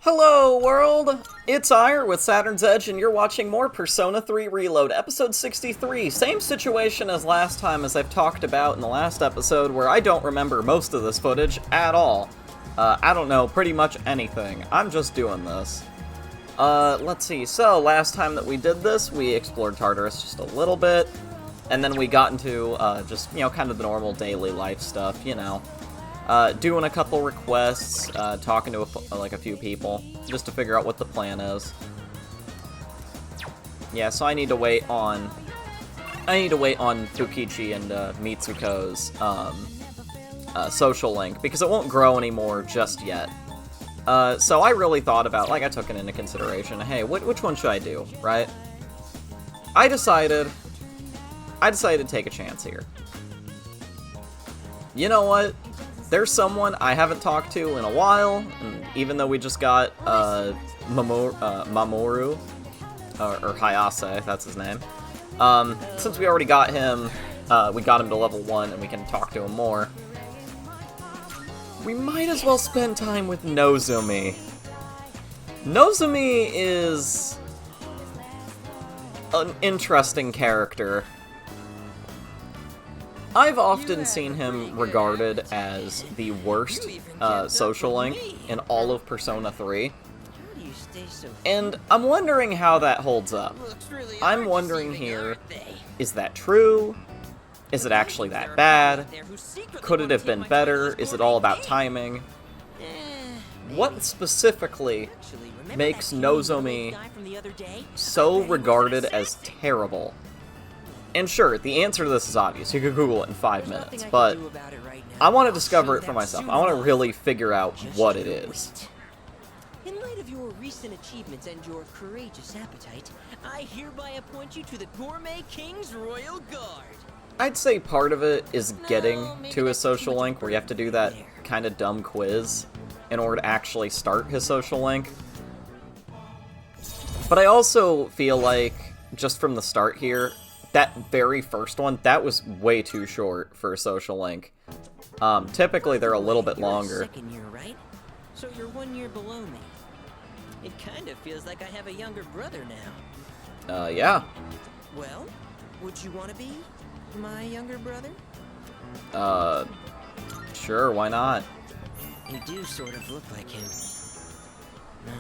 Hello, world! It's Eire with Saturn's Edge, and you're watching more Persona 3 Reload, episode 63. Same situation as last time, as I've talked about in the last episode, where I don't remember most of this footage at all. I don't know pretty much anything. I'm just doing this. Let's see. So, last time that we did this, we explored Tartarus just a little bit, and then we got into, just, you know, kind of the normal daily life stuff, you know. Doing a couple requests, talking to a few people, just to figure out what the plan is. Yeah, so I need to wait on Fukichi and Mitsuko's social link, because it won't grow anymore just yet. So I really thought about, I took it into consideration, hey, which one should I do, right? I decided to take a chance here. You know what? There's someone I haven't talked to in a while, and even though we just got Mamoru, or Hayase, that's his name. Since we already got him, we got him to level 1, and we can talk to him more. We might as well spend time with Nozomi. Nozomi is an interesting character. I've often seen him regarded as the worst social link in all of Persona 3, and I'm wondering how that holds up. I'm wondering here, is that true? Is it actually that bad? Could it have been better? Is it all about timing? What specifically makes Nozomi so regarded as terrible? And sure, the answer to this is obvious. You could Google it in 5 minutes, but I want to discover it for myself. I want to really figure out what it is. In light of your recent achievements and your courageous appetite, I hereby appoint you to the Gourmet King's Royal Guard. I'd say part of it is getting to his social link, where you have to do that kind of dumb quiz in order to actually start his social link. But I also feel like, just from the start here, that very first one, that was way too short for a social link. Typically, they're a little bit longer. Second year, right? So you're 1 year below me. It kind of feels like I have a younger brother now. Yeah. Well, would you want to be my younger brother? Sure, why not? You do sort of look like him. No,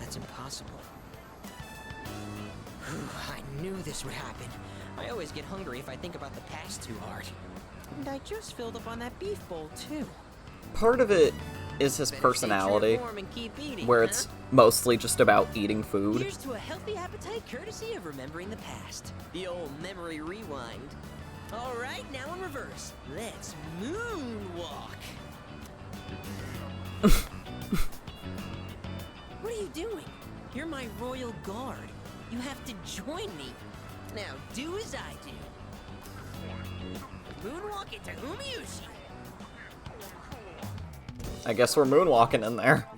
that's impossible. I knew this would happen. I always get hungry if I think about the past too hard. And I just filled up on that beef bowl, too. Part of it is his personality, where it's mostly just about eating food. Here's to a healthy appetite courtesy of remembering the past. The old memory rewind. All right, now in reverse. Let's moonwalk. What are you doing? You're my royal guard. You have to join me. Now do as I do. Moonwalk into Umiushi. I guess we're moonwalking in there.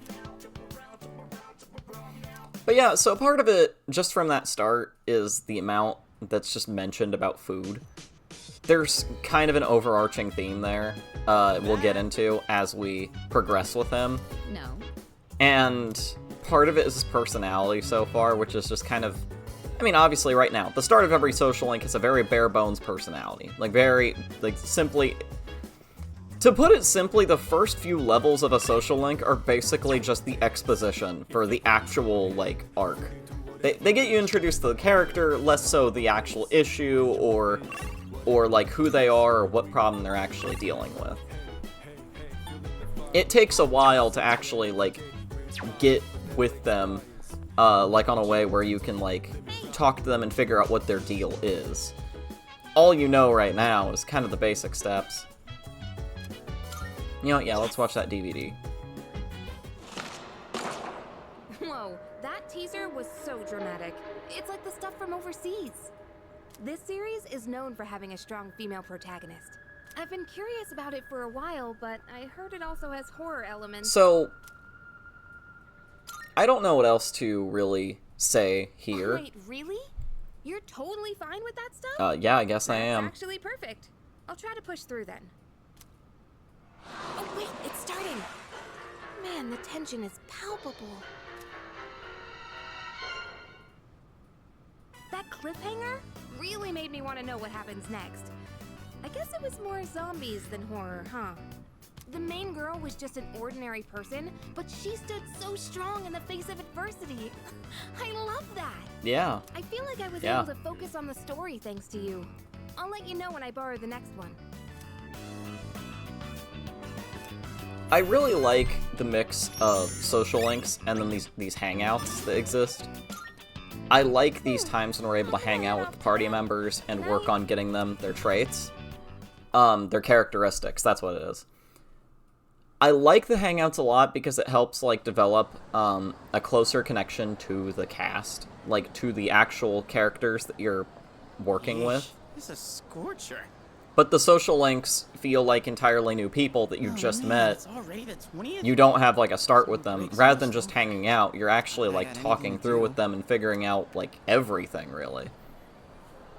But yeah, so part of it, just from that start, is the amount that's just mentioned about food. There's kind of an overarching theme there, we'll get into as we progress with him. No. And part of it is his personality so far, which is just kind of, I mean, obviously right now, the start of every social link is a very bare-bones personality. Simply, to put it simply, the first few levels of a social link are basically just the exposition for the actual, arc. They get you introduced to the character, less so the actual issue, or who they are, or what problem they're actually dealing with. It takes a while to actually, get with them, on a way where you can, talk to them and figure out what their deal is. All you know right now is kind of the basic steps. You know, yeah, let's watch that DVD. Whoa, that teaser was so dramatic. It's like the stuff from overseas. This series is known for having a strong female protagonist. I've been curious about it for a while, but I heard it also has horror elements. So, I don't know what else to really say here. Wait, really? You're totally fine with that stuff? Yeah, I guess I am. That's actually perfect. I'll try to push through then. Oh wait, it's starting. Man, the tension is palpable. That cliffhanger really made me want to know what happens next. I guess it was more zombies than horror, huh? The main girl was just an ordinary person, but she stood so strong in the face of adversity. I love that. Yeah. I feel like I was able to focus on the story thanks to you. I'll let you know when I borrow the next one. I really like the mix of social links and then these hangouts that exist. I like these times when we're able to hang out with the party members and work on getting them their traits. Their characteristics, that's what it is. I like the hangouts a lot because it helps, like, develop a closer connection to the cast, like, to the actual characters that you're working with. It's a scorcher. But the social links feel like entirely new people that you just met. It's already the 20th? You don't have, like, a start with them. Rather than just hanging out, you're actually, like, talking through with them and figuring out, like, everything, really.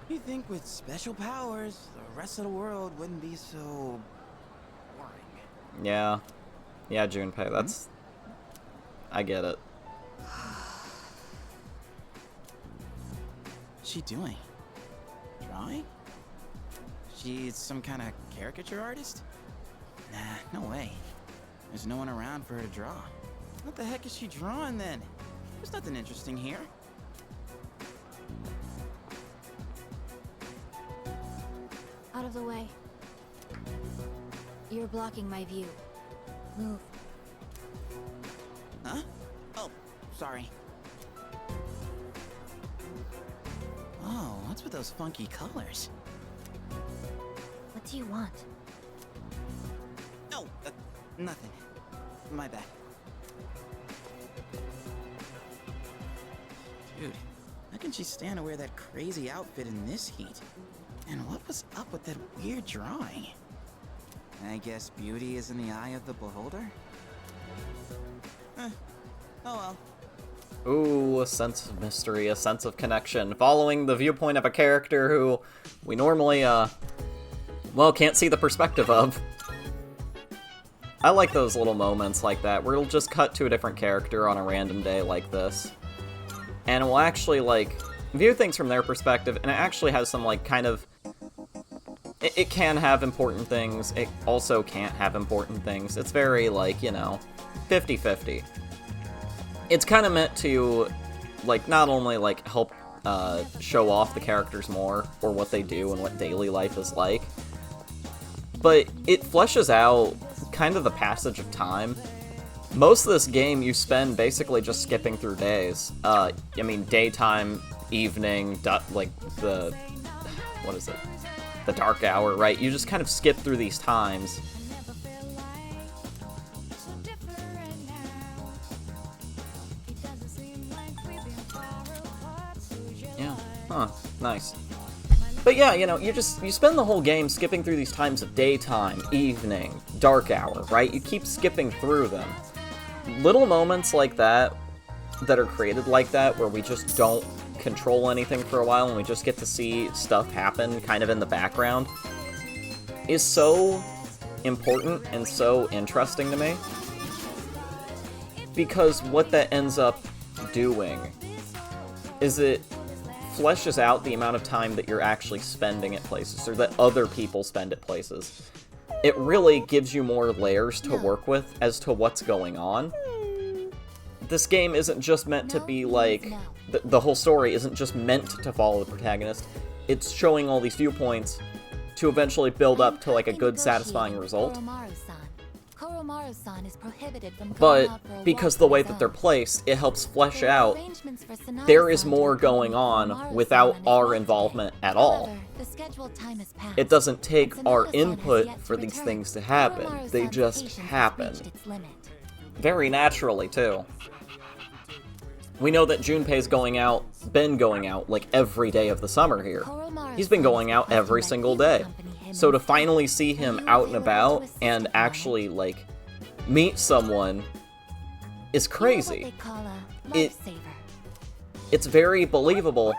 You think with special powers, the rest of the world wouldn't be so boring. Yeah. Yeah, Junpei, that's... I get it. What's she doing? Drawing? She's some kind of caricature artist? Nah, no way. There's no one around for her to draw. What the heck is she drawing then? There's nothing interesting here. Out of the way. You're blocking my view. Move. Huh? Oh, sorry. Oh, what's with those funky colors? What do you want? No, nothing. My bad. Dude, how can she stand to wear that crazy outfit in this heat? And what was up with that weird drawing? I guess beauty is in the eye of the beholder? Oh well. Ooh, a sense of mystery, a sense of connection, following the viewpoint of a character who we normally, well, can't see the perspective of. I like those little moments like that, where it'll just cut to a different character on a random day like this. And it will actually, like, view things from their perspective, and it actually has some, like, kind of... It can have important things, it also can't have important things. It's very, like, you know, 50-50. It's kind of meant to, like, not only, like, help show off the characters more, or what they do and what daily life is like, but it fleshes out kind of the passage of time. Most of this game you spend basically just skipping through days. I mean, daytime, evening, like, the... what is it? The dark hour, right? You just kind of skip through these times. Yeah, huh, nice. But yeah, you know, you spend the whole game skipping through these times of daytime, evening, dark hour, right? You keep skipping through them. Little moments like that are created like that, where we just don't control anything for a while and we just get to see stuff happen kind of in the background, is so important and so interesting to me. Because what that ends up doing is it fleshes out the amount of time that you're actually spending at places, or that other people spend at places. It really gives you more layers to work with as to what's going on. This game isn't just meant to be like... The whole story isn't just meant to follow the protagonist. It's showing all these viewpoints to eventually build up to, like, a good, satisfying result. But because the way that they're placed, it helps flesh out there is more going on without our involvement at all. It doesn't take our input for these things to happen. They just happen. Very naturally, too. We know that Junpei's been going out, like, every day of the summer here. He's been going out every single day. So to finally see him out and about and actually, like, meet someone is crazy. It's very believable,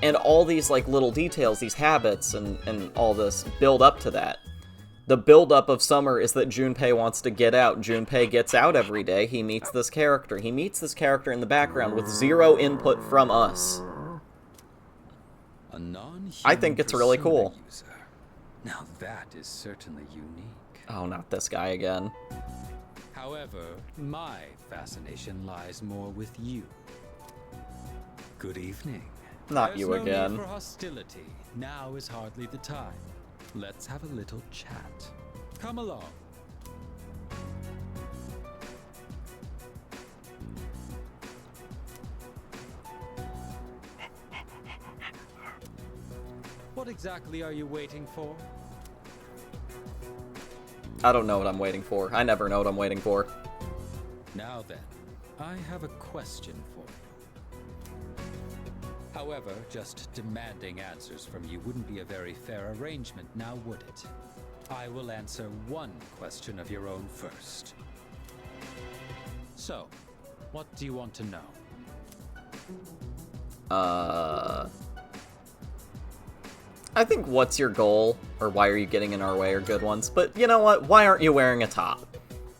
and all these, like, little details, these habits and all this build up to that. The build-up of summer is that Junpei wants to get out. Junpei gets out every day. He meets this character. He meets this character in the background with zero input from us. A non-human I think it's really cool. user. Now that is certainly unique. Oh, not this guy again. However, my fascination lies more with you. Good evening. Not There's you no again. Need for hostility. Now is hardly the time. Let's have a little chat. Come along. What exactly are you waiting for? I don't know what I'm waiting for. I never know what I'm waiting for. Now then, I have a question for you. However, just demanding answers from you wouldn't be a very fair arrangement, now would it? I will answer one question of your own first. So, what do you want to know? I think what's your goal, or why are you getting in our way are good ones, but you know what? Why aren't you wearing a top?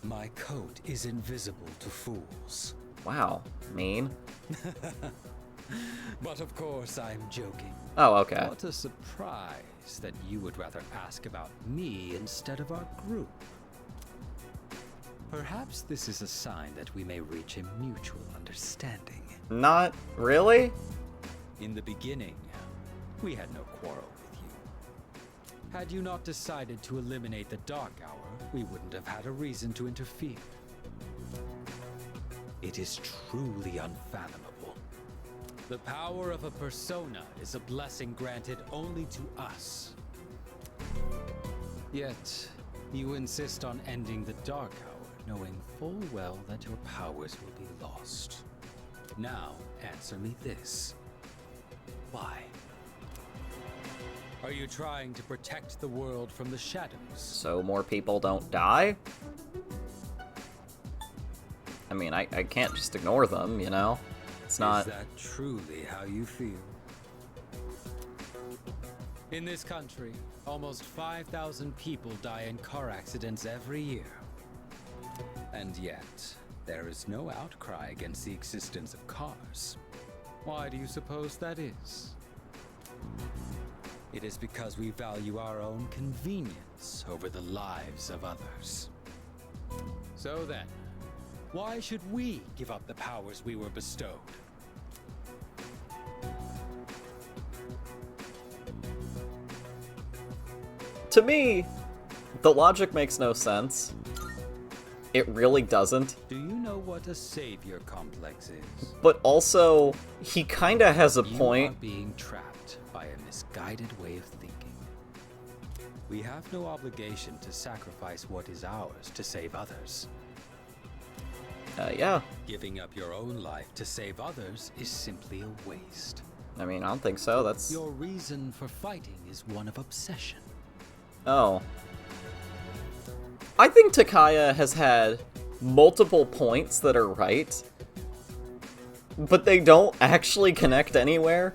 My coat is invisible to fools. Wow, mean. But of course, I'm joking. Oh, okay. What a surprise that you would rather ask about me instead of our group. Perhaps this is a sign that we may reach a mutual understanding. Not really? In the beginning, we had no quarrel with you. Had you not decided to eliminate the Dark Hour, we wouldn't have had a reason to interfere. It is truly unfathomable. The power of a persona is a blessing granted only to us. Yet, you insist on ending the Dark Hour, knowing full well that your powers will be lost. Now, answer me this. Why? Are you trying to protect the world from the shadows? So more people don't die? I mean, I can't just ignore them, you know? It's not... Is that truly how you feel? In this country, almost 5,000 people die in car accidents every year. And yet, there is no outcry against the existence of cars. Why do you suppose that is? It is because we value our own convenience over the lives of others. So then, why should we give up the powers we were bestowed? To me, the logic makes no sense. It really doesn't. Do you know what a savior complex is? But also, he kinda has a You point. are being trapped by a misguided way of thinking. We have no obligation to sacrifice what is ours to save others. Yeah. Giving up your own life to save others is simply a waste. I mean, I don't think so. That's... Your reason for fighting is one of obsession. Oh. I think Takaya has had multiple points that are right, but they don't actually connect anywhere.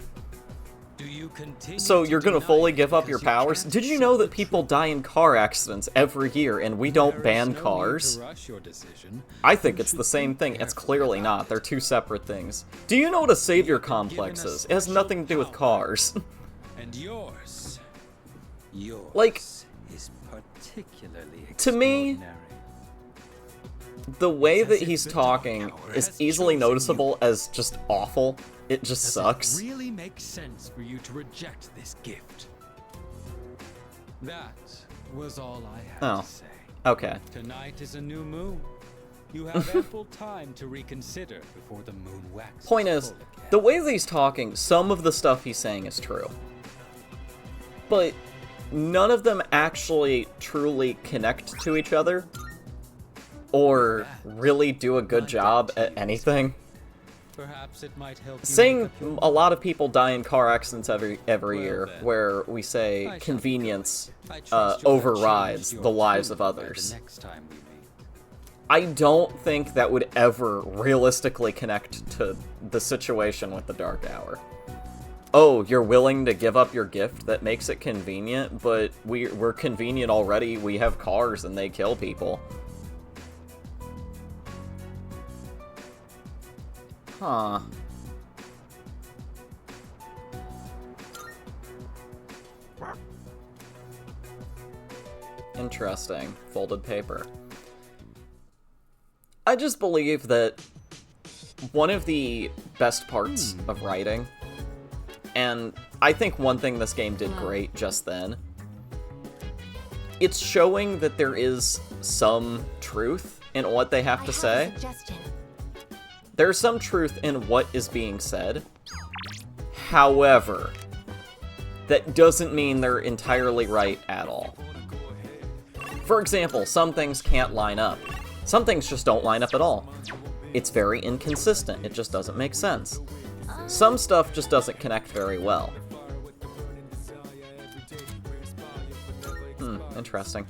Do you continue So you're gonna deny fully it give up because your you powers? can't Did you know accept that the people truth? die in car accidents every year and we don't There is ban no need cars? to rush your decision. I think You it's should the same think thing. It's carefully clearly about not. They're it. two separate things. Do you know what a savior You've been given complex a is? It has special nothing to do with power. cars. And yours Like- is particularly To me, extraordinary. The way It's that as if he's the Dark talking Hour is has easily chosen noticeable as just awful. It just Does sucks. it really make sense for you to reject this gift? That was all I had Oh. to say. Okay. Tonight is a new moon. You have ample time to reconsider before the moon waxes Point is, full again. the way that he's talking, some of the stuff he's saying is true. But none of them actually truly connect to each other. Or really do a good job at anything. Perhaps it might help you Saying make up your a lot of people die in car accidents every year, then. where we say I shall convenience I trust you'll have overrides changed the your lives tune of by others. The next time we meet. I don't think that would ever realistically connect to the situation with the Dark Hour. oh, you're willing to give up your gift that makes it convenient, but we're convenient already. We have cars and they kill people. Huh. Interesting. Folded paper. I just believe that one of the best parts of writing, and I think one thing this game did great just then, it's showing that there is some truth in what they have to say. There's some truth in what is being said. However, that doesn't mean they're entirely right at all. For example, some things can't line up. Some things just don't line up at all. It's very inconsistent. It just doesn't make sense. Some stuff just doesn't connect very well. Interesting.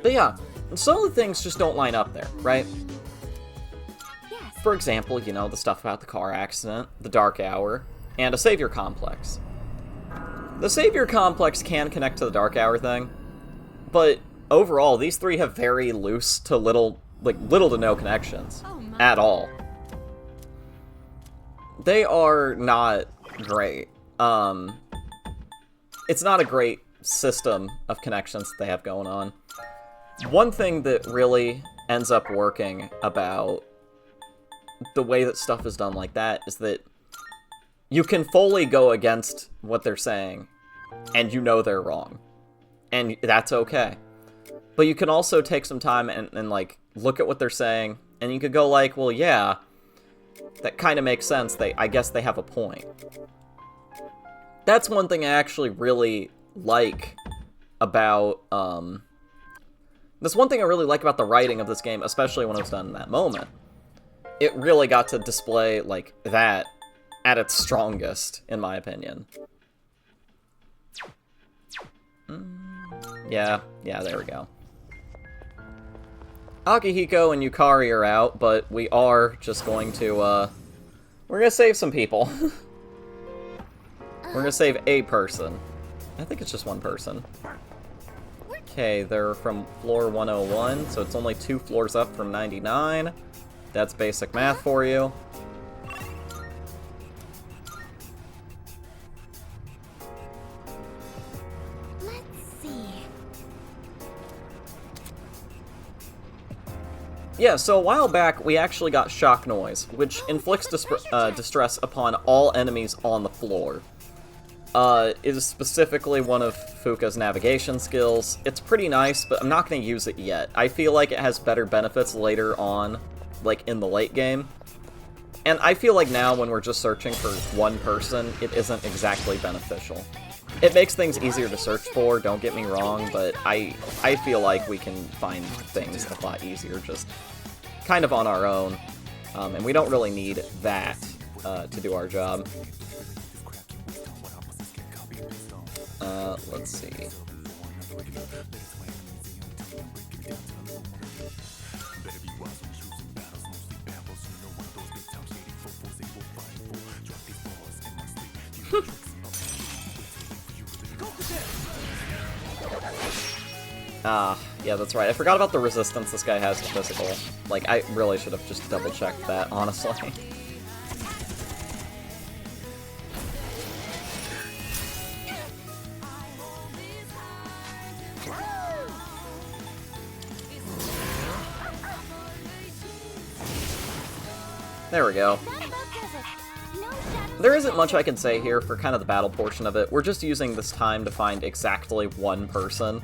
But yeah, some of the things just don't line up there, right? For example, you know, the stuff about the car accident, the dark hour, and a savior complex. The savior complex can connect to the dark hour thing, but overall, these three have very loose to little to no connections at all. They are not great. It's not a great system of connections that they have going on. One thing that really ends up working about the way that stuff is done like that is that you can fully go against what they're saying, and you know they're wrong. And that's okay. But you can also take some time and like, look at what they're saying, and you could go like, well, yeah, that kind of makes sense. I guess they have a point. That's one thing I actually really like about, that's one thing I really like about the writing of this game, especially when it was done in that moment. It really got to display, like, that at its strongest, in my opinion. Yeah, there we go. Akihiko and Yukari are out, but we are just going to, we're gonna save some people. We're gonna save a person. I think it's just one person. Okay, they're from floor 101, so it's only 2 floors up from 99. That's basic math for you. Let's see. Yeah, so a while back, we actually got shock noise, which inflicts distress upon all enemies on the floor. It is specifically one of Fuka's navigation skills. It's pretty nice, but I'm not going to use it yet. I feel like it has better benefits later on, like in the late game. And I feel like now, when we're just searching for one person, it isn't exactly beneficial. It makes things easier to search for, don't get me wrong, but I feel like we can find things a lot easier just kind of on our own. And we don't really need that to do our job. Let's see. Yeah, that's right. I forgot about the resistance this guy has to physical. Like, I really should have just double-checked that, honestly. There we go. There isn't much I can say here for kind of the battle portion of it. We're just using this time to find exactly one person.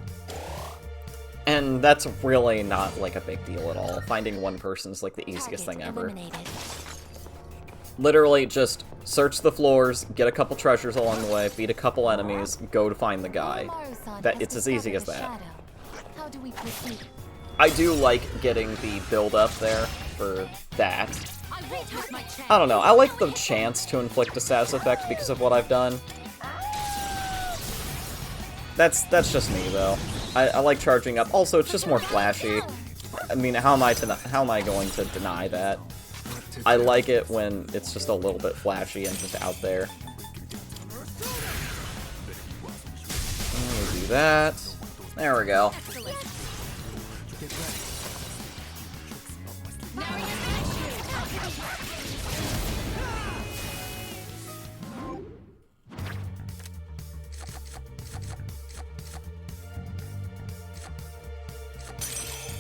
And that's really not, like, a big deal at all. Finding one person is, like, the easiest thing ever. Literally, just search the floors, get a couple treasures along the way, beat a couple enemies, go to find the guy. It's as easy as that. How do we proceed? I do like getting the build-up there for that. I don't know, I like the chance to inflict a status effect because of what I've done. That's just me, though. I like charging up. Also, it's just more flashy. I mean, how am I going to deny that? I like it when it's just a little bit flashy and just out there. do that. There we go.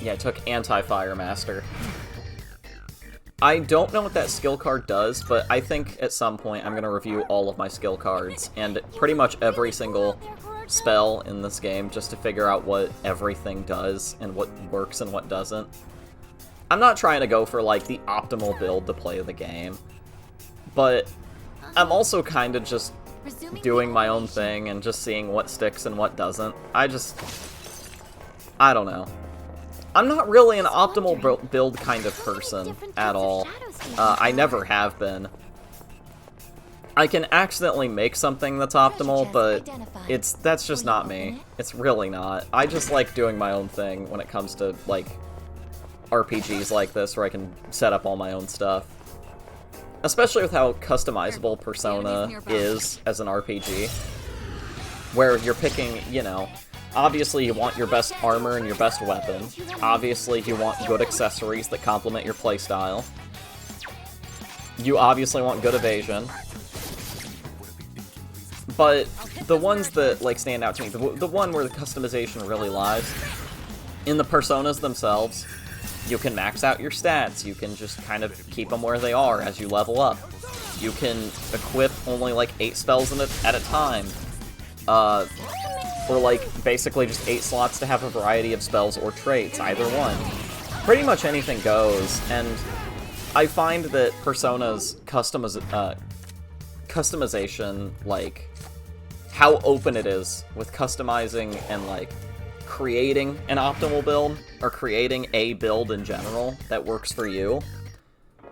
Yeah, I took Anti-Fire Master. I don't know what that skill card does, but I think at some point I'm going to review all of my skill cards, and pretty much every single spell in this game, just to figure out what everything does, and what works and what doesn't. I'm not trying to go for, like, the optimal build to play the game, but I'm also kind of just doing my own thing and just seeing what sticks and what doesn't. I don't know. I'm not really an optimal build kind of person at all. I never have been. I can accidentally make something that's optimal, but that's just not me. It's really not. I just like doing my own thing when it comes to, like, RPGs like this, where I can set up all my own stuff. Especially with how customizable Persona is as an RPG. Where you're picking, you know, obviously you want your best armor and your best weapon. Obviously you want good accessories that complement your playstyle. You obviously want good evasion. But the ones that, like, stand out to me, the one where the customization really lies, in the Personas themselves. You can max out your stats, you can just kind of keep them where they are as you level up. You can equip only, like, 8 spells at a time. Or, like, basically just 8 slots to have a variety of spells or traits, either one. Pretty much anything goes, and I find that Persona's customization, like, how open it is with customizing and, like, creating an optimal build, or creating a build in general that works for you.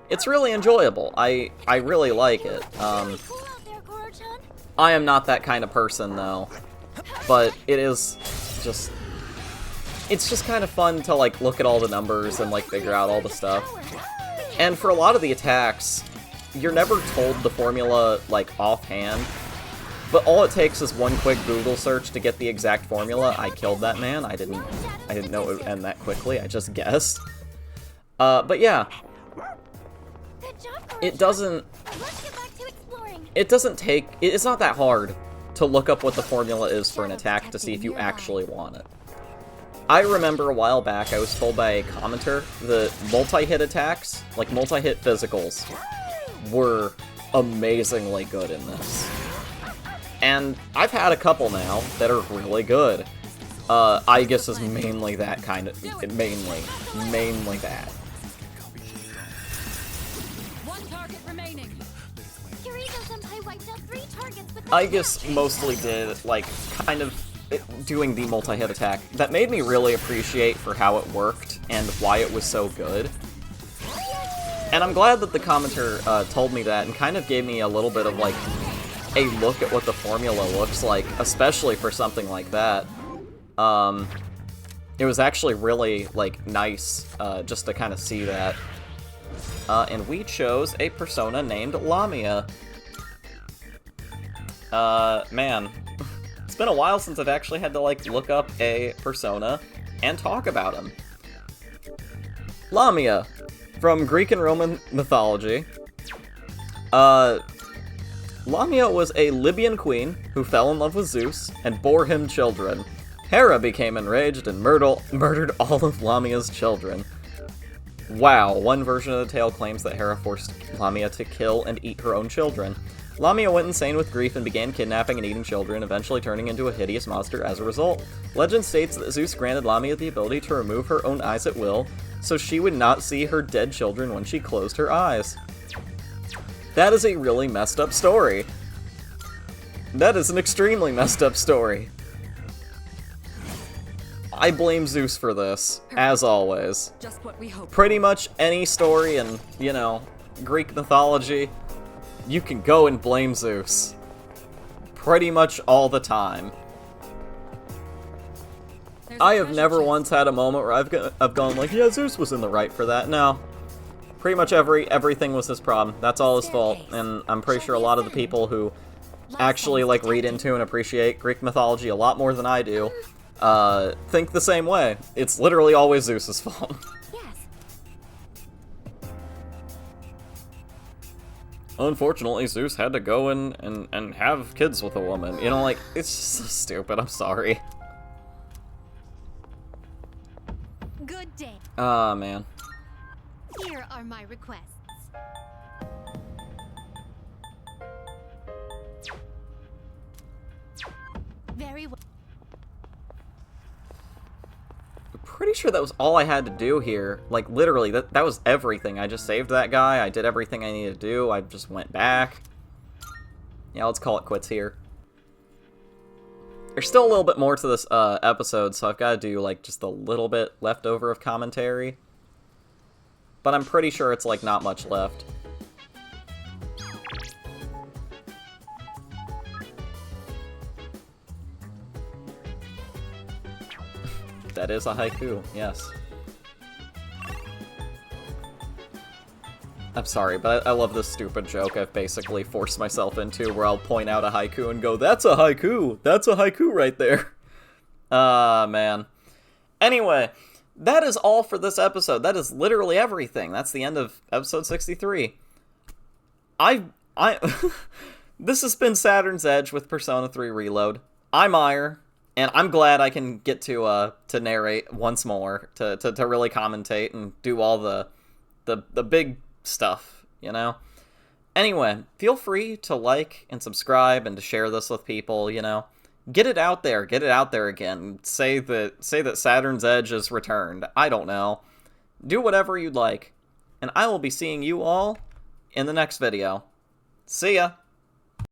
It's really enjoyable. I really like it. I am not that kind of person, though. But it is just... It's just kind of fun to, like, look at all the numbers and, like, figure out all the stuff. And for a lot of the attacks, you're never told the formula, like, offhand. But all it takes is one quick Google search to get the exact formula. I killed that man. I didn't know it would end that quickly. I just guessed. But yeah. It doesn't take... It's not that hard to look up what the formula is for an attack to see if you actually want it. I remember a while back I was told by a commenter that multi-hit attacks, like multi-hit physicals, were amazingly good in this. And I've had a couple now that are really good. I guess is mainly that kind of... Mainly that. One target remaining. I guess mostly did, like, kind of doing the multi-hit attack. That made me really appreciate for how it worked and why it was so good. And I'm glad that the commenter told me that and kind of gave me a little bit of, like, a look at what the formula looks like, especially for something like that. It was actually really, like, nice just to kind of see that. And we chose a Persona named Lamia. Man, it's been a while since I've actually had to, like, look up a Persona and talk about him. Lamia, from Greek and Roman mythology. Lamia was a Libyan queen who fell in love with Zeus and bore him children. Hera became enraged and murdered all of Lamia's children. Wow, one version of the tale claims that Hera forced Lamia to kill and eat her own children. Lamia went insane with grief and began kidnapping and eating children, eventually turning into a hideous monster as a result. Legend states that Zeus granted Lamia the ability to remove her own eyes at will, so she would not see her dead children when she closed her eyes. That is a really messed up story. That is an extremely messed up story. I blame Zeus for this, as always. Just what we hoped. Pretty much any story in, you know, Greek mythology, you can go and blame Zeus. Pretty much all the time. I have never once had a moment where I've gone like, yeah, Zeus was in the right for that. No. Pretty much everything was his problem. That's all his fault. And I'm pretty sure a lot of the people who actually, like, read into and appreciate Greek mythology a lot more than I do, think the same way. It's literally always Zeus's fault. Yes. Unfortunately, Zeus had to go and have kids with a woman. You know, like, it's just so stupid. I'm sorry. Good day. Ah, man. Here are my requests. Very well. Pretty sure that was all I had to do here. Like, literally, that was everything. I just saved that guy, I did everything I needed to do, I just went back. Yeah, let's call it quits here. There's still a little bit more to this episode, so I've got to do, like, just a little bit left over of commentary. But I'm pretty sure it's, like, not much left. That is a haiku, yes. I'm sorry, but I love this stupid joke I've basically forced myself into, where I'll point out a haiku and go, "That's a haiku! That's a haiku right there!" Ah, man. Anyway, that is all for this episode. That is literally everything. That's the end of episode 63. This has been Saturn's Edge with Persona 3 Reload. I'm Eire. And I'm glad I can get to narrate once more, to really commentate and do all the big stuff, you know? Anyway, feel free to like and subscribe and to share this with people, you know? Get it out there again. Say that Saturn's Edge is returned. I don't know. Do whatever you'd like. And I will be seeing you all in the next video. See ya!